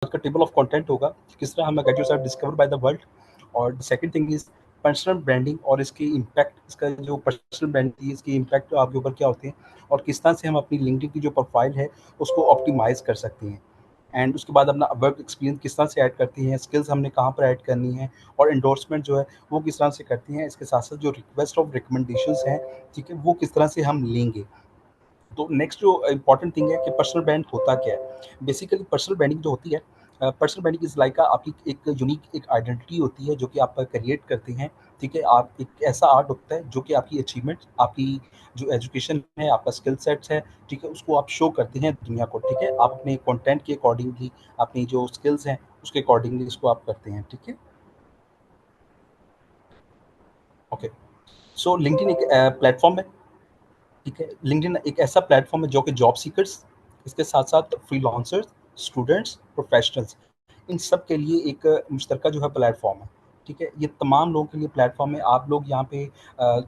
का table of content होगा, किस तरह हम get yourself discovered by the world. और the second thing is personal branding और इसके इम्पैक्ट, इसका जो पर्सनल ब्रांडिंग है इसके इम्पैक्ट आपके ऊपर क्या होते हैं, और किस तरह से हम अपनी लिंक्डइन की जो प्रोफाइल है उसको ऑप्टिमाइज कर सकते हैं। एंड उसके बाद अपना वर्क एक्सपीरियंस किस तरह से ऐड करती हैं, स्किल्स हमने कहाँ पर ऐड करनी है, और एंडोर्समेंट जो है वो किस तरह से करती हैं। इसके साथ साथ जो रिक्वेस्ट ऑफ रिकमेंडेशंस हैं, ठीक है, वो किस तरह से हम लेंगे। तो नेक्स्ट जो इंपॉर्टेंट थिंग है कि पर्सनल ब्रांड होता क्या है। बेसिकली पर्सनल ब्रांडिंग जो होती है, पर्सनल ब्रांडिंग इज लाइक आपकी एक यूनिक एक आइडेंटिटी होती है जो कि आप क्रिएट करते हैं। ठीक है, आप एक ऐसा आर्ट होता है जो कि आपकी अचीवमेंट, आपकी जो एजुकेशन है, आपका स्किल सेट्स है, ठीक है, उसको आप शो करते हैं दुनिया को। ठीक है, आप अपने कंटेंट के अकॉर्डिंगली, अपनी जो स्किल्स हैं उसके अकॉर्डिंगली इसको आप करते हैं। ठीक है, ओके। सो लिंक्डइन एक प्लेटफॉर्म है। ठीक है, लिंक्डइन एक ऐसा प्लेटफॉर्म है जो कि जॉब सीकर्स, इसके साथ साथ फ्रीलांसर्स, स्टूडेंट्स, प्रोफेशनल्स, इन सब के लिए एक मुश्तरका जो है प्लेटफॉर्म है। ठीक है, ये तमाम लोगों के लिए प्लेटफॉर्म है। आप लोग यहाँ पे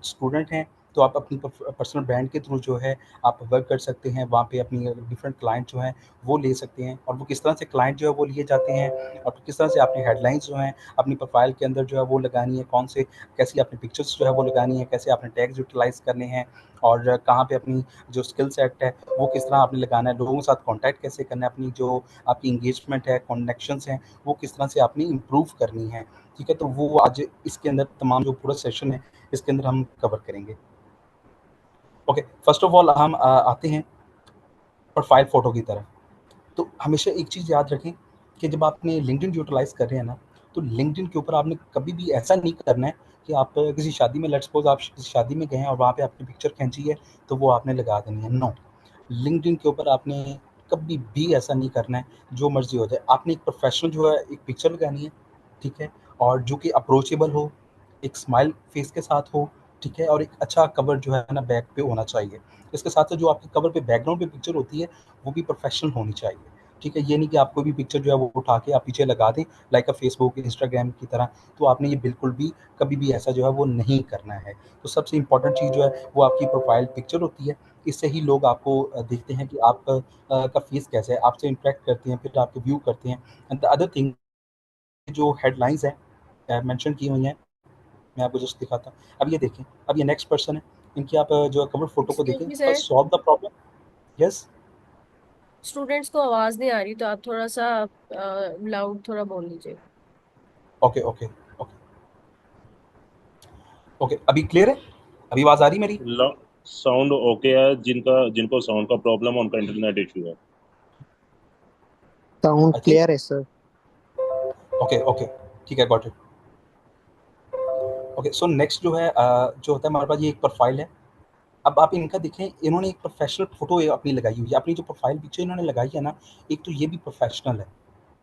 स्टूडेंट हैं तो आप अपनी पर्सनल ब्रांड के थ्रू जो है आप वर्क कर सकते हैं। वहाँ पे अपनी डिफरेंट क्लाइंट जो हैं वो ले सकते हैं, और वो किस तरह से क्लाइंट जो है वो लिए जाते हैं, और किस तरह से अपनी हेडलाइंस जो हैं अपनी प्रोफाइल के अंदर जो है वो लगानी है, कौन से कैसी अपनी पिक्चर्स जो है वो लगानी है, कैसे आपने टैग्स यूटिलाइज करने हैं, और कहाँ पे अपनी जो स्किल सेट है वो किस तरह आपने लगाना है, लोगों के साथ कांटेक्ट कैसे करना है, अपनी जो आपकी इंगेजमेंट है, कनेक्शंस हैं, वो किस तरह से आपने इम्प्रूव करनी है। ठीक है, तो वो आज इसके अंदर तमाम जो पूरा सेशन है इसके अंदर हम कवर करेंगे। ओके, फर्स्ट ऑफ ऑल हम आते हैं प्रोफाइल फ़ोटो की तरफ। तो हमेशा एक चीज़ याद रखें कि जब आपने लिंक्डइन यूटिलाइज़ कर रहे हैं ना, तो लिंक्डइन के ऊपर आपने कभी भी ऐसा नहीं करना है कि आप किसी शादी में, लेट्स सपोज़ आप किसी शादी में गए हैं और वहाँ पे आपने पिक्चर खींची है, तो वो आपने लगा देनी है, नो। लिंक्डइन के ऊपर आपने कभी भी ऐसा नहीं करना है, जो मर्ज़ी हो जाए। आपने एक प्रोफ़ेशनल जो है एक पिक्चर लगानी है, ठीक है? और जो कि अप्रोचेबल हो, एक स्माइल फ़ेस के साथ हो, ठीक है? और एक अच्छा कवर जो है ना बैक पे होना चाहिए। इसके साथ-साथ जो आपके कवर पे बैकग्राउंड पे पिक्चर होती है, वो भी प्रोफ़ेशनल होनी चाहिए। ठीक है, ये नहीं कि आप कोई भी पिक्चर जो है वो उठा के आप पीछे लगा दें लाइक फेसबुक, इंस्टाग्राम की तरह। तो आपने ये बिल्कुल भी कभी भी ऐसा जो है वो नहीं करना है। तो सबसे इम्पोर्टेंट चीज़ जो है वो आपकी प्रोफाइल पिक्चर होती है। इससे ही लोग आपको देखते हैं कि आप का फेस कैसा है, आपसे इंटरेक्ट करते हैं, फिर आपको व्यू करते हैं। एंड द अदर थिंग, जो हेडलाइंस हैं मेंशन की हुई हैं, मैं आपको जस्ट दिखाता हूँ। अब ये देखें, अब ये नेक्स्ट पर्सन है, इनकी आप जो कवर फोटो को एक्सक्यूज देखें, me first sir, solve the problem. Yes. Students को आवाज नहीं आ रही तो आप थोड़ा सा लाउड थोड़ा बोल लीजिए। ओके ओके ओके ओके, अभी क्लियर है? अभी आवाज़ आ रही मेरी? साउंड ओके है। जिनको साउंड का प्रॉब्लम है उनका इंटरनेट इशू है। साउंड आई थिंक क्लियर है सर। ओके ओके, ठीक है, got it. Okay, so next जो है जो होता है हमारे पास, ये एक प्रोफाइल है। अब आप इनका देखें, इन्होंने एक प्रोफेशनल फोटो अपनी लगाई हुई है। अपनी जो प्रोफाइल पिक्चर इन्होंने लगाई है ना, एक तो ये भी प्रोफेशनल है।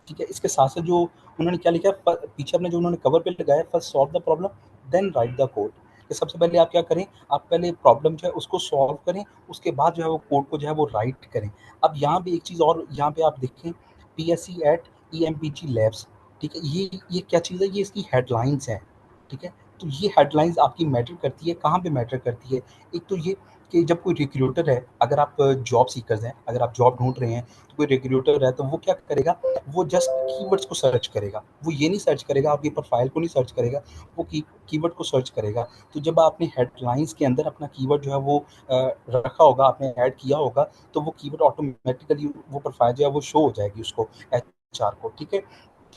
ठीक है, इसके साथ साथ जो उन्होंने क्या लिखा है पीछे अपने जो उन्होंने कवर पे लगाया, first solve the problem then write the code. कि सबसे पहले आप क्या करें, आप पहले प्रॉब्लम जो है उसको सॉल्व करें, उसके बाद जो है वो कोड को जो है वो राइट करें। अब यहाँ पे एक चीज़ और यहाँ पे आप देखें, PSC एट EMPG लैब्स। ठीक है, ये क्या चीज़ है, ये इसकी हेडलाइंस है। ठीक है, तो ये हेडलाइंस आपकी मैटर करती है, कहाँ पे मैटर करती है। एक तो ये कि जब कोई रिक्रूटर है, अगर आप जॉब सीकर्स हैं, अगर आप जॉब ढूंढ रहे हैं, तो कोई रिक्रूटर है तो वो क्या करेगा, वो जस्ट कीवर्ड्स को सर्च करेगा। वो ये नहीं सर्च करेगा, आपकी प्रोफाइल को नहीं सर्च करेगा, वो कीवर्ड को सर्च करेगा। तो जब आपने हेडलाइंस के अंदर अपना कीवर्ड जो है वो रखा होगा, आपने ऐड किया होगा, तो वो कीवर्ड ऑटोमेटिकली वो प्रोफाइल जो है वो शो हो जाएगी उसको, HR को। ठीक है,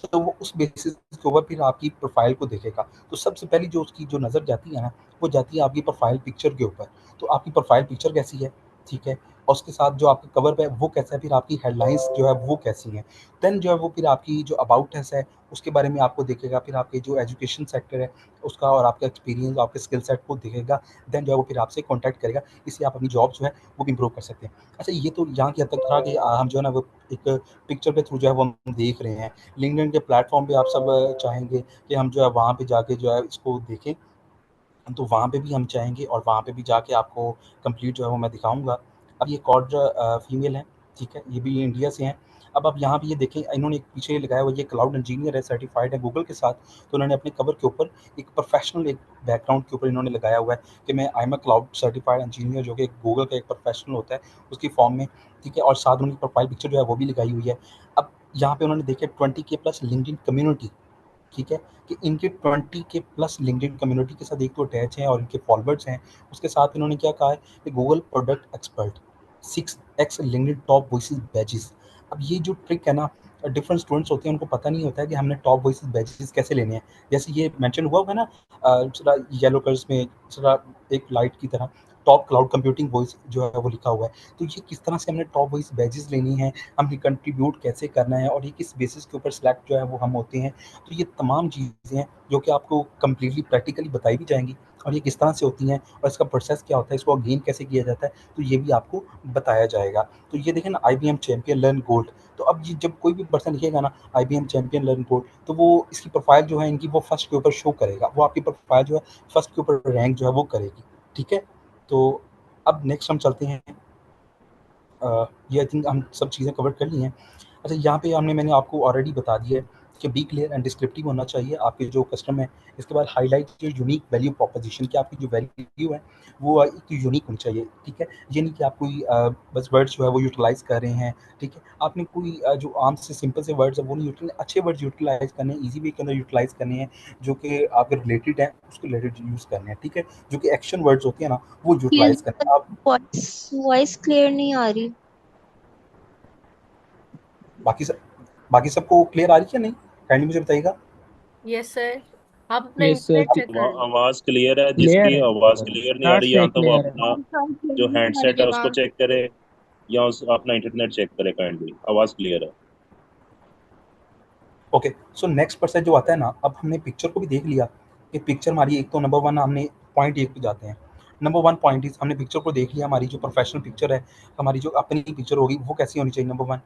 तो वो उस बेसिस के ऊपर फिर आपकी प्रोफाइल को देखेगा। तो सबसे पहली जो उसकी जो नज़र जाती है ना, वो जाती है आपकी प्रोफाइल पिक्चर के ऊपर। तो आपकी प्रोफाइल पिक्चर कैसी है, ठीक है, और उसके साथ जो आपका कवर पे है वो कैसा है, फिर आपकी हेडलाइंस जो है वो कैसी हैं। देन जो है वो फिर आपकी जो अबाउट अस है उसके बारे में आपको देखेगा, फिर आपके जो एजुकेशन सेक्टर है उसका और आपका एक्सपीरियंस, आपके स्किल सेट को देखेगा। देन जो है वो फिर आपसे कॉन्टैक्ट करेगा, इससे आप अपनी जॉब जो है वो भी इम्प्रूव कर सकते हैं। अच्छा, ये तो यहाँ की हद तक था कि हम जो है ना वो एक पिक्चर के थ्रू जो है वो हम देख रहे हैं। लिंक्डइन के प्लेटफॉर्म पे आप सब चाहेंगे कि हम जो है वहाँ पे जाके जो है इसको देखें, तो वहाँ पे भी हम चाहेंगे और वहाँ पे भी जाके आपको कंप्लीट जो है वो मैं दिखाऊँगा। अब ये कॉड फीमेल है, ठीक है, ये भी इंडिया से हैं। अब आप यहाँ पे ये देखें, इन्होंने एक पीछे लगाया हुआ, ये क्लाउड इंजीनियर है, सर्टिफाइड है गूगल के साथ। तो उन्होंने अपने कवर के ऊपर एक प्रोफेशनल एक बैकग्राउंड के ऊपर इन्होंने लगाया हुआ है कि मैं I am a cloud certified engineer, जो कि गूगल का एक प्रोफेशनल होता है उसकी फॉर्म में। ठीक है, और साथ उनकी प्रोफाइल पिक्चर जो है वो भी लगाई हुई है। अब यहाँ पे उन्होंने देखे 20K+ लिंक्डइन कम्युनिटी, ठीक है, कि इनके 20K+ लिंक्डइन कम्युनिटी के साथ एक तो अटैच हैं और इनके फॉलोअर्स हैं। उसके साथ इन्होंने क्या कहा है कि Google product expert, 6x LinkedIn top voices badges. अब ये जो ट्रिक है ना, डिफरेंट स्टूडेंट्स होते हैं, उनको पता नहीं होता है कि हमने टॉप वॉइसेस बैजेस कैसे लेने हैं। जैसे ये मेंशन हुआ होगा ना जरा येलो कलर्स में, जरा एक लाइट की तरह टॉप क्लाउड कंप्यूटिंग वॉइस जो है वो लिखा हुआ है। तो ये किस तरह से हमने टॉप वॉइस बैजेस लेनी है, हमने कंट्रीब्यूट कैसे करना है, और ये किस बेसिस के ऊपर सिलेक्ट जो है वो हम होते हैं। तो ये तमाम चीज़ें हैं जो कि आपको कम्प्लीटली प्रैक्टिकली बताई भी जाएंगी, और ये किस तरह से होती हैं और इसका प्रोसेस क्या होता है, इसको गेन कैसे किया जाता है, तो ये भी आपको बताया जाएगा। तो ये देखें ना, IBM चैंपियन लर्न गोल्ड। तो अब ये जब कोई भी पर्सन लिखेगा ना IBM चैंपियन लर्न गोल्ड, तो वो इसकी प्रोफाइल जो है इनकी वो फर्स्ट के ऊपर शो करेगा, वो आपकी प्रोफाइल जो है फर्स्ट के ऊपर रैंक जो है वो करेगी, ठीक है। तो अब नेक्स्ट हम चलते हैं, ये आई थिंक हम सब चीज़ें कवर कर ली हैं। अच्छा, यहाँ पे मैंने आपको ऑलरेडी बता दिया है कि बी क्लियर एंड डिस्क्रिप्टिव होना चाहिए आपके जो कस्टम है। इसके बाद हाईलाइट जो यूनिक वैल्यू प्रोपोजिशन की आपकी जो वैल्यू है वो एक यूनिक होनी चाहिए, ठीक है। ये नहीं कि आप कोई बस वर्ड्स जो है वो यूटिलाइज़ कर रहे हैं, ठीक है। आपने कोई जो आम से सिंपल से वर्ड्स है वो नहीं यूटिलाइज, अच्छे वर्ड्स यूटिलाइज़ करने हैं, ईजी वे के अंदर यूटिलाइज़ करने हैं, जो कि आपके रिलेटेड हैं उसके रिलेटेड यूज़ करने हैं, ठीक है। जो कि एक्शन वर्ड्स होते हैं ना वो यूटिलाइज़ करने हैं आप। वॉइस वॉइस क्लियर नहीं आ रही। बाकी सब बाकी सबको क्लियर आ रही है नहीं, काइंडली मुझे बताइएगा। यस सर, आप अपना यस सर, इंटरनेट चेक कर लो। आवाज क्लियर है, क्लियर जिसकी है, आवाज क्लियर नहीं आ स्टार्ट रही, या से तो वो क्लियर है। अपना जो हैंडसेट है उसको चेक करे, या अपना इंटरनेट चेक करे। काइंडली आवाज क्लियर है। ओके, सो नेक्स्ट पर्सन जो आता है ना, अब हमने पिक्चर को भी देख लिया कि पिक्चर हमारी एक तो नंबर वन, हमने पॉइंट एक पे जाते हैं। नंबर वन पॉइंट इज, हमने पिक्चर को देख लिया, हमारी जो प्रोफेशनल पिक्चर है, हमारी जो अपनी पिक्चर होगी वो कैसी होनी चाहिए, नंबर वन।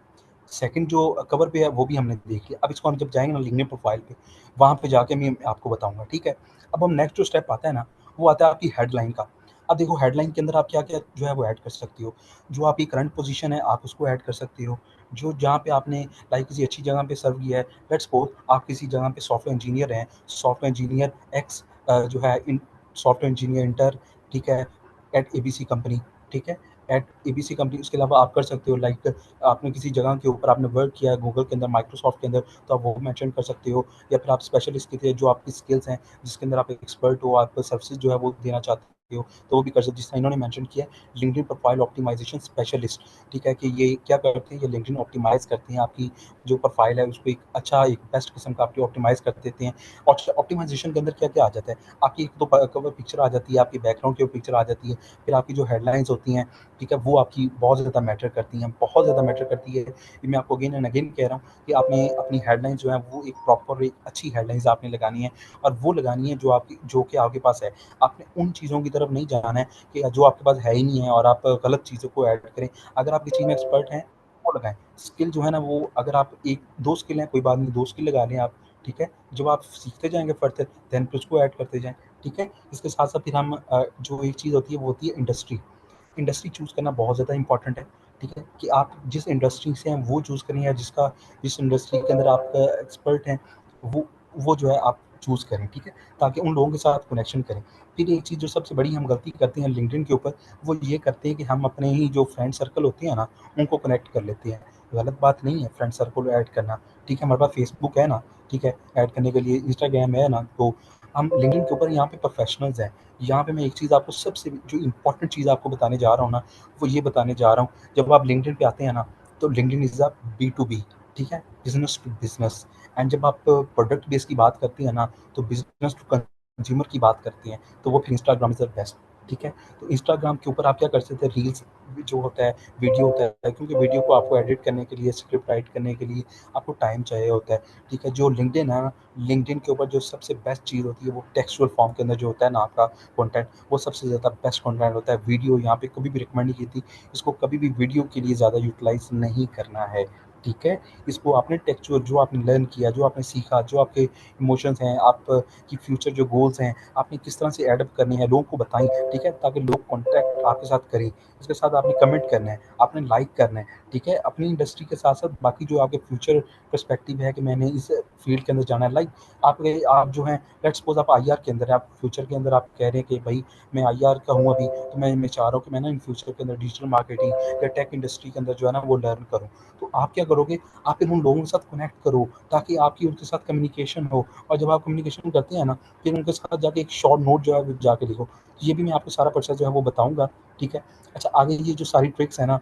सेकंड जो कवर पे है वो भी हमने देख लिया। अब इसको हम जब जाएंगे ना लिंक्डइन प्रोफाइल पे, वहाँ पे जाके मैं आपको बताऊंगा, ठीक है। अब हम नेक्स्ट जो स्टेप आता है ना, वो आता है आपकी हेडलाइन का। अब देखो हेडलाइन के अंदर आप क्या क्या जो है वो ऐड कर सकती हो। जो आपकी करंट पोजीशन है आप उसको ऐड कर सकती हो, जो जहाँ पे आपने लाइक किसी अच्छी जगह पे सर्व किया है। लेट्स सपोज आप किसी जगह पे सॉफ्टवेयर इंजीनियर हैं, सॉफ्टवेयर इंजीनियर एक्स जो है इन सॉफ्टवेयर इंजीनियर इंटर, ठीक है, एट ABC कंपनी, ठीक है, एट ABC कंपनी। उसके अलावा आप कर सकते हो लाइक आपने किसी जगह के ऊपर आपने वर्क किया है गूगल के अंदर, माइक्रोसॉफ्ट के अंदर, तो आप वो मेंशन कर सकते हो। या फिर आप स्पेशलिस्ट के थे, जो आपकी स्किल्स हैं जिसके अंदर आप एक्सपर्ट हो, आप सर्विसेज जो है वो देना चाहते हो, तो वो भी कर सकते हो। जिस तरह इन्होंने मेंशन किया है लिंक्डइन प्रोफाइल ऑप्टिमाइजेशन स्पेशलिस्ट, ठीक है, कि ये क्या करते हैं, ये लिंक्डइन ऑप्टिमाइज करते हैं आपकी जो प्रोफाइल है उसको एक अच्छा एक बेस्ट किस्म का आपकी ऑप्टिमाइज कर देते हैं। और ऑप्टिमाइजेशन के अंदर क्या क्या आ जाता है, आपकी एक तो कवर पिक्चर आ जाती है, आपकी बैकग्राउंड की पिक्चर आ जाती है, फिर आपकी जो हेडलाइंस होती हैं, ठीक है, वो आपकी बहुत ज़्यादा मैटर करती हैं, बहुत ज़्यादा मैटर करती है। ये मैं आपको अगेन एंड अगेन कह रहा हूँ कि आपने अपनी हेडलाइंस जो है वो एक प्रॉपर एक अच्छी हेडलाइंस आपने लगानी है, और वो लगानी है जो कि आपके पास है। आपने उन चीज़ों की तरफ नहीं जाना है कि जो आपके पास है ही नहीं है और आप गलत चीज़ों को ऐड करें। अगर आप किसी चीज़ में एक्सपर्ट हैं वो लगाएं। स्किल जो है ना वो, अगर आप एक दो स्किल हैं कोई बात नहीं, दो स्किल लगा लें आप, ठीक है। जब आप सीखते जाएंगे फर्दर देन फिर उसको ऐड करते जाएं, ठीक है। इसके साथ साथ फिर हम जो एक चीज़ होती है वो होती है इंडस्ट्री। इंडस्ट्री चूज़ करना बहुत ज़्यादा इंपॉर्टेंट है, ठीक है, कि आप जिस इंडस्ट्री से हैं वो चूज़ करें, या जिस इंडस्ट्री के अंदर आप एक्सपर्ट हैं वो जो है आप चूज़ करें, ठीक है, ताकि उन लोगों के साथ कनेक्शन करें। फिर एक चीज़ जो सबसे बड़ी हम गलती करते हैं लिंक्डइन के ऊपर, वो ये करते हैं कि हम अपने ही जो फ्रेंड सर्कल होते हैं ना उनको कनेक्ट कर लेते हैं। गलत बात नहीं है फ्रेंड सर्कल ऐड करना, ठीक है। हमारे पास फेसबुक है ना, ठीक है, ऐड करने के लिए इंस्टाग्राम है ना, तो हम लिंक्डइन के ऊपर यहाँ पे प्रोफेशनल्स हैं। यहाँ पे मैं एक चीज़ आपको सबसे जो इम्पोर्टेंट चीज़ आपको बताने जा रहा हूँ ना, वो ये बताने जा रहा हूँ, जब आप लिंक्डइन पे आते हैं ना, तो लिंक्डइन इज़ अ B2B, ठीक है, बिजनेस टू बिजनेस। एंड जब आप प्रोडक्ट बेस की बात करते हैं ना, तो बिजनेस टू कंज्यूमर की बात करते हैं, तो वो फिर इंस्टाग्राम इज़ द बेस्ट, ठीक है। तो इंस्टाग्राम के ऊपर आप क्या कर सकते हैं, रील्स जो होता है, वीडियो होता है, क्योंकि वीडियो को आपको एडिट करने के लिए, स्क्रिप्ट राइट करने के लिए आपको टाइम चाहिए होता है, ठीक है। जो लिंक्डइन है, लिंक्डइन के ऊपर जो सबसे बेस्ट चीज़ होती है वो टेक्सचुअल फॉर्म के अंदर जो होता है ना आपका कंटेंट, वो सबसे ज़्यादा बेस्ट कंटेंट होता है। वीडियो यहाँ पे कभी भी रिकमेंड नहीं की थी, इसको कभी भी वीडियो के लिए ज़्यादा यूटिलाइज नहीं करना है, ठीक है। इसको आपने टेक्सचुअल जो आपने लर्न किया, जो आपने सीखा, जो आपके इमोशंस हैं, आप की फ्यूचर जो गोल्स हैं, आपने किस तरह से एडअप करने हैं, लोगों को बताएं, ठीक है, ताकि लोग कॉन्टैक्ट आपके साथ करें। इसके साथ आपने कमेंट करना है, आपने लाइक करना है, ठीक है। अपनी इंडस्ट्री के साथ साथ बाकी जो आपके फ्यूचर पर्सपेक्टिव है कि मैंने इस फील्ड के अंदर जाना है, लाइक आप जो हैं, लेट्स सपोज आप आईआर के अंदर है, आप फ्यूचर के अंदर आप कह रहे हैं कि भाई मैं आईआर का हूँ अभी, तो मैं चाह रहा हूँ कि मैं ना इन फ्यूचर के अंदर डिजिटल मार्केटिंग या टेक इंडस्ट्री के अंदर जो है ना वो लर्न करूँ। तो आप क्या करोगे, आप फिर उन लोगों के साथ कनेक्ट करो ताकि आपकी उनके साथ कम्युनिकेशन हो, और जब आप कम्युनिकेशन करते हैं ना, फिर उनके साथ जाके एक शॉर्ट नोट जो है वो जाके लिखो। ये भी मैं आपको सारा प्रोसेस जो है वो बताऊंगा, ठीक है। अच्छा, आगे ये जो सारी ट्रिक्स है ना,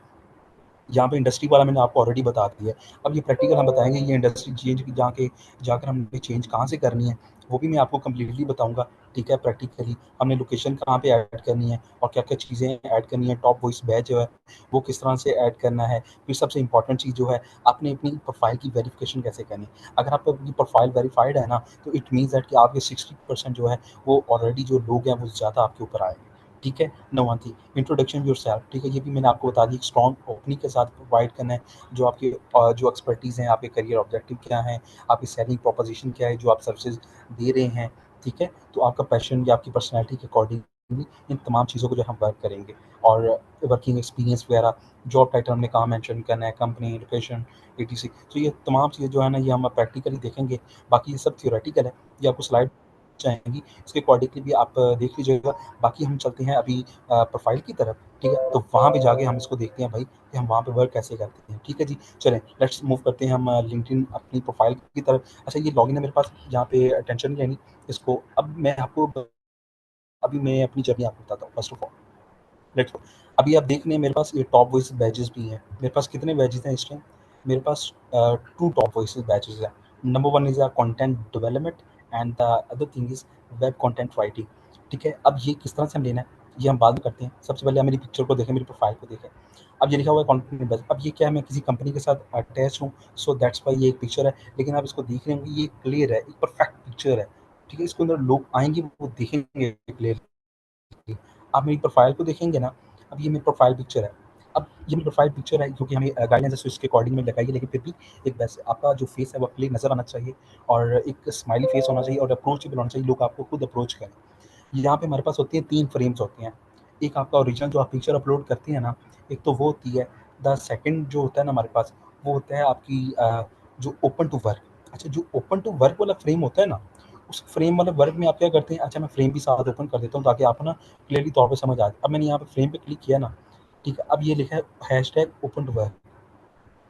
यहाँ पे इंडस्ट्री वाला मैंने आपको ऑलरेडी बता दिया है। अब ये प्रैक्टिकल हम बताएंगे, ये इंडस्ट्री चेंज जाके जाकर हमने चेंज कहाँ से करनी है वो भी मैं आपको कम्प्लीटली बताऊंगा, ठीक है। प्रैक्टिकली हमने लोकेशन कहाँ पे ऐड करनी है और क्या क्या चीज़ें ऐड करनी है, टॉप वॉइस बैच जो है वो किस तरह से ऐड करना है। फिर सबसे इंपॉर्टेंट चीज़ जो है, आपने अपनी प्रोफाइल की वेरिफिकेशन कैसे करनी है। अगर आपकी प्रोफाइल वेरीफाइड है ना, तो इट मीन्स दैट कि आपके 60% जो है वो ऑलरेडी जो लोग हैं वो ज़्यादा आपके ऊपर आएंगे, ठीक है। नंबर थी इंट्रोडक्शन योरसेल्फ, ठीक है। ये भी मैंने आपको बता दी, स्ट्रॉन्ग ओपनिंग के साथ प्रोवाइड करना है जो आपके जो एक्सपर्टीज़ हैं, आपके करियर ऑब्जेक्टिव क्या हैं, आपकी सेलिंग प्रोपोजिशन क्या है जो आप सर्विसेज दे रहे हैं, ठीक है। तो आपका पैशन या आपकी पर्सनैलिटी के अकॉर्डिंगली इन तमाम चीज़ों को जो हम वर्क करेंगे। और वर्किंग एक्सपीरियंस वगैरह, जॉब टाइटल हमने कहाँ मेंशन करना है, कंपनी लोकेशन, एटीसी। तो ये तमाम चीज़ें जो है ना ये हम प्रैक्टिकली देखेंगे। बाकी ये सब थियोरेटिकल है, ये आपको स्लाइड चाहेंगी इसके अकॉर्डिंगली भी आप देख लीजिएगा। बाकी हम चलते हैं अभी प्रोफाइल की तरफ, ठीक है। तो वहाँ पे जाके हम इसको देखते हैं भाई कि हम वहाँ पे वर्क कैसे करते हैं, ठीक है जी। चलें, लेट्स मूव करते हैं हम लिंक्डइन अपनी प्रोफाइल की तरफ। अच्छा, ये लॉगिन है मेरे पास, यहाँ पे टेंशन नहीं लेनी इसको। अब मैं आपको अभी मैं अपनी जर्नी आपको बताता हूँ। फर्स्ट ऑफ ऑल लेट्स अभी आप देख रहे हैं मेरे पास ये टॉप वॉइस बैचेस भी हैं। मेरे पास कितने बैचेस हैं इस टाइम, मेरे पास 2 टॉप वॉइस बैचेस हैं। Number 1 is content development and the other thing is web content writing, ठीक है। अब ये किस तरह से हम लेना है ये हम बाद में करते हैं। सबसे पहले आप मेरी पिक्चर को देखें, मेरी प्रोफाइल को देखें। अब ये लिखा हुआ है कंटेंट बेस। अब ये क्या है, मैं किसी कंपनी के साथ अटैच हूँ, सो दैट्स वाई ये एक पिक्चर है। लेकिन आप इसको देख रहे होंगे ये क्लियर है, एक परफेक्ट पिक्चर है, ठीक है। इसके अंदर लोग आएंगे वो देखेंगे क्लियर। आप मेरी प्रोफाइल को देखेंगे ना, अब ये मेरी प्रोफाइल पिक्चर है। अब ये मेरी प्रोफाइल पिक्चर है क्योंकि हमें गाइडलाइंस है इसके अकॉर्डिंग में लगाई है, लेकिन फिर भी एक वैसे आपका जो फेस है वो क्लियर नज़र आना चाहिए और एक स्माइली फेस होना चाहिए और अप्रोचेबल होना चाहिए, लोग आपको खुद अप्रोच करें। यहाँ पे हमारे पास होती है 3 फ्रेम्स होती हैं। एक आपका ओरिजिनल जो आप पिक्चर अपलोड करते हैं ना, एक तो वो होती है। द सेकंड जो होता है ना हमारे पास, वो होता है आपकी जो ओपन टू वर्क। अच्छा, जो ओपन टू वर्क वाला फ्रेम होता है ना, उस फ्रेम वाले वर्क में आप क्या करते हैं, अच्छा मैं फ्रेम भी साथ ओपन कर देता हूँ ताकि आप ना क्लियरली तौर पे समझ आ जाए। अब मैंने यहाँ पे फ्रेम पे क्लिक किया ना, ठीक है। अब ये लिखा है हैशटैग ओपन टू वर्क।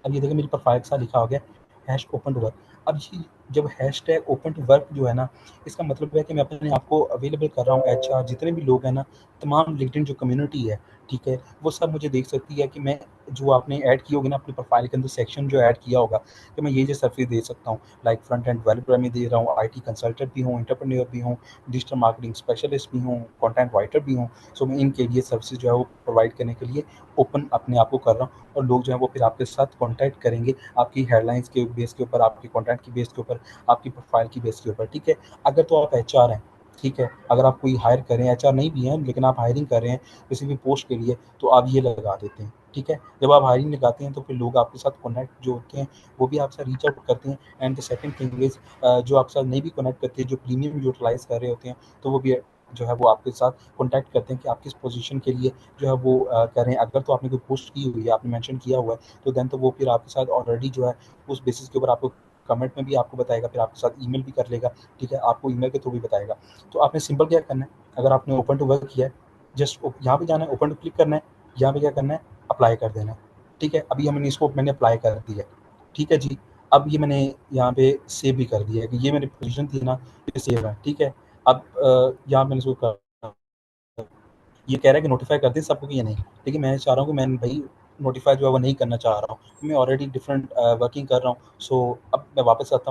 अब ये देखिए मेरी प्रोफाइल के साथ लिखा हो गया हैश ओपन टू वर्क। अब ये जब हैशटैग ओपन टू वर्क जो है ना, इसका मतलब है कि मैं अपने आप को अवेलेबल कर रहा हूँ। एचआर जितने भी लोग हैं ना, तमाम लिंक्डइन जो कम्युनिटी है, ठीक है, वो सब मुझे देख सकती है कि मैं जो आपने ऐड की होगी ना अपनी प्रोफाइल के अंदर सेक्शन जो ऐड किया होगा कि मैं ये सर्विस दे सकता हूँ। लाइक फ्रंट एंड डेवलपर में दे रहा हूँ, आईटी कंसल्टेंट भी हूँ, एंटरप्रेन्योर भी हूँ, डिजिटल मार्केटिंग स्पेशलिस्ट भी हूँ, कंटेंट राइटर भी हूँ। सो मैं इनके लिए सर्विसेज जो है वो प्रोवाइड करने के लिए ओपन अपने आप को कर रहा हूँ और लोग जो है वो फिर आपके साथ कॉन्टैक्ट करेंगे आपकी हेडलाइंस के बेस के ऊपर, आपके कॉन्टैक्ट की बेस के ऊपर, आपकी प्रोफाइल की बेस के ऊपर, ठीक है। अगर तो आप एचआर हैं, ठीक है, अगर आप कोई हायर कर रहे हैं, एचआर नहीं भी हैं लेकिन आप हायरिंग कर रहे हैं किसी भी पोस्ट के लिए, तो आप ये लगा देते हैं, ठीक है। जब आप हायरिंग लगाते हैं तो फिर लोग आपके साथ कॉन्टैक्ट जो होते हैं वो भी आपसे रीच आउट करते हैं। And the second thing is जो आपके साथ नहीं भी कनेक्ट करते, जो प्रीमियम यूटिलाइज कर रहे होते हैं, तो वो भी जो है वो आपके साथ कॉन्टैक्ट करते हैं कि आप किस पोजीशन के लिए जो है वो करें। अगर तो आपने कोई पोस्ट की हुई है, आपने मेंशन किया हुआ है, तो देन तो वो फिर आपके साथ ऑलरेडी जो है उस बेसिस के ऊपर आपको कमेंट में भी आपको बताएगा, फिर आपके साथ ईमेल भी कर लेगा, ठीक है, आपको ईमेल के थ्रू भी बताएगा। तो आपने सिंपल क्या करना है, अगर आपने ओपन टू वर्क किया है, जस्ट यहाँ पे जाना है, ओपन टू क्लिक करना है, यहाँ पे क्या करना है, अप्लाई कर देना है, ठीक है। अभी मैंने इसको मैंने अप्लाई कर दिया है, ठीक है जी। अब ये मैंने यहाँ पे सेव भी कर दिया है कि ये मेरी पोजीशन थी ना, ये सेव है, ठीक है। अब यहाँ मैंने इसको कर, ये कह रहा है कि नोटिफाई कर दें सबको कि ये नहीं, लेकिन मैं चाह रहा हूँ कि मैं भाई नोटिफाई जो है वो नहीं करना चाह रहा हूँ। मैं ऑलरेडी डिफरेंट वर्किंग कर रहा हूँ। सो अब मैं वापस आता हूँ।